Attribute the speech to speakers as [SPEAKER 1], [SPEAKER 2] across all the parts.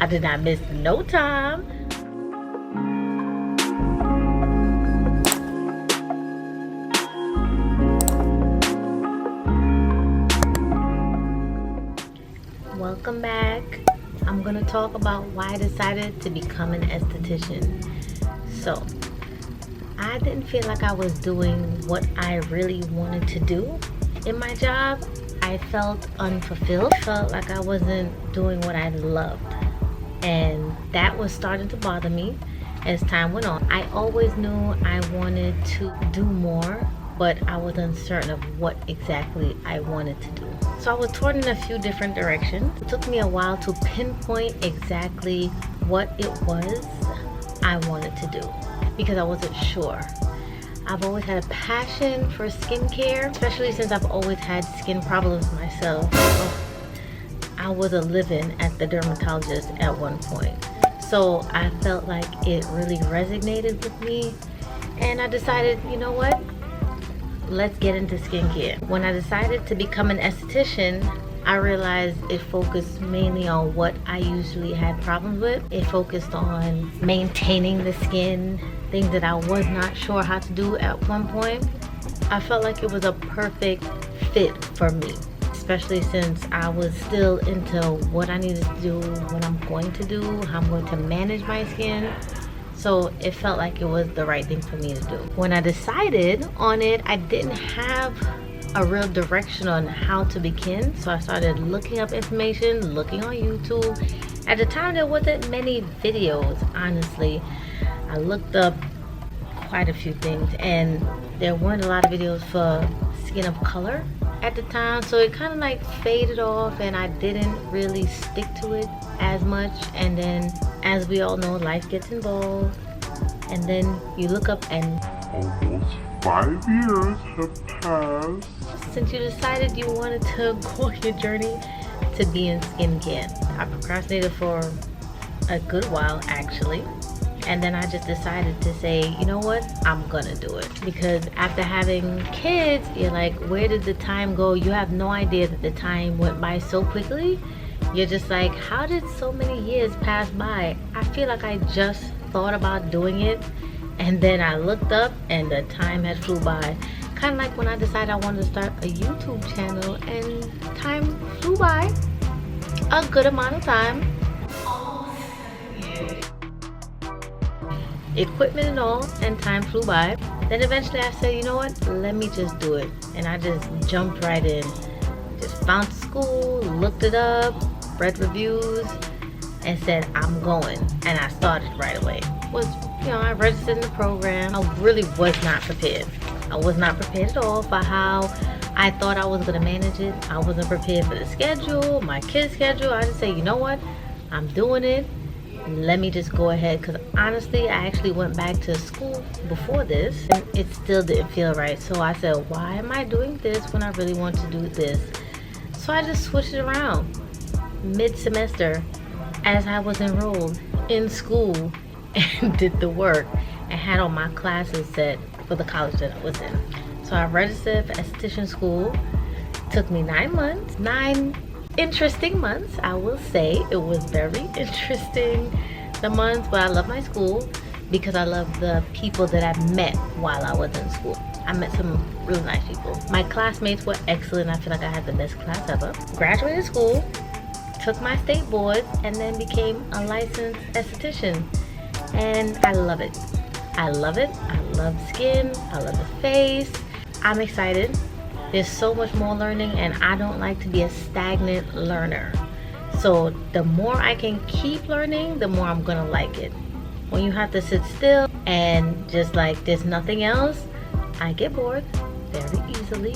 [SPEAKER 1] I did not miss no time. Welcome back. I'm gonna talk about why I decided to become an esthetician. So, I didn't feel like I was doing what I really wanted to do in my job. I felt unfulfilled, felt like I wasn't doing what I loved. And that was starting to bother me as time went on. I always knew I wanted to do more, but I was uncertain of what exactly I wanted to do. So I was torn in a few different directions. It took me a while to pinpoint exactly what it was I wanted to do because I wasn't sure. I've always had a passion for skincare, especially since I've always had skin problems myself. I was a live-in at the dermatologist at one point. So I felt like it really resonated with me. And I decided, you know what? Let's get into skincare. When I decided to become an esthetician, I realized it focused mainly on what I usually had problems with. It focused on maintaining the skin, things that I was not sure how to do at one point. I felt like it was a perfect fit for me, especially since I was still into what I needed to do, what I'm going to do, how I'm going to manage my skin. So it felt like it was the right thing for me to do. When I decided on it, I didn't have a real direction on how to begin. So I started looking up information, looking on YouTube. At the time, there wasn't many videos, honestly. I looked up quite a few things and there weren't a lot of videos for skin of color at the time. So it kind of like faded off and I didn't really stick to it as much. And then as we all know, life gets involved. And then you look up and
[SPEAKER 2] almost 5 years have passed
[SPEAKER 1] since you decided you wanted to go on your journey to be in skincare. I procrastinated for a good while actually. And then I just decided to say, you know what, I'm gonna do it. Because after having kids, you're like, where did the time go? You have no idea that the time went by so quickly. You're just like, how did so many years pass by? I feel like I just thought about doing it and then I looked up and the time had flew by. Kind of like when I decided I wanted to start a YouTube channel and time flew by a good amount of time. Almost 7 years. Equipment and all, and time flew by. Then eventually I said, you know what, let me just do it. And I just jumped right in. Just found school, looked it up, read reviews, and said, I'm going. And I started right away. I registered in the program. I really was not prepared. I was not prepared at all for how I thought I was gonna manage it. I wasn't prepared for the schedule, my kid's schedule. I just say, you know what, I'm doing it. Let me just go ahead, because honestly I actually went back to school before this and it still didn't feel right. So I said, why am I doing this when I really want to do this? So I just switched it around mid-semester as I was enrolled in school and did the work and had all my classes set for the college that I was in. So I registered for esthetician school. Took me 9 months, 9 interesting months, I will say. It was very interesting, the months, but I love my school because I love the people that I met while I was in school. I met some really nice people. My classmates were excellent. I feel like I had the best class ever. Graduated school, took my state boards, and then became a licensed esthetician. And I love it. I love it. I love skin. I love the face. I'm excited. There's so much more learning and I don't like to be a stagnant learner. So the more I can keep learning, the more I'm gonna like it. When you have to sit still and just like there's nothing else, I get bored very easily.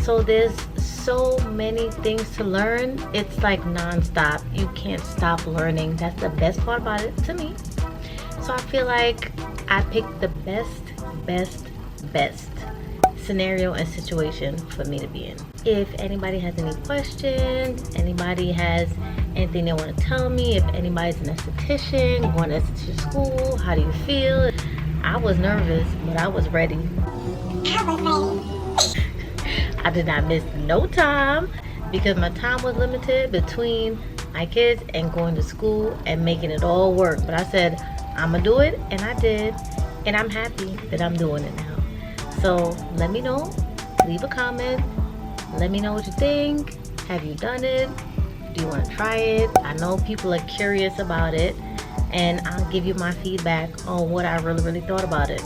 [SPEAKER 1] So there's so many things to learn. It's like non-stop. You can't stop learning. That's the best part about it to me. So I feel like I picked the best scenario and situation for me to be in. If anybody has any questions, anybody has anything they want to tell me, if anybody's an esthetician, going to esthetician school, how do you feel? I was nervous, but I was ready. I did not miss no time because my time was limited between my kids and going to school and making it all work. But I said, I'm gonna do it, and I did. And I'm happy that I'm doing it now. So let me know, leave a comment, let me know what you think. Have you done it? Do you want to try it? I know people are curious about it, and I'll give you my feedback on what I really thought about it.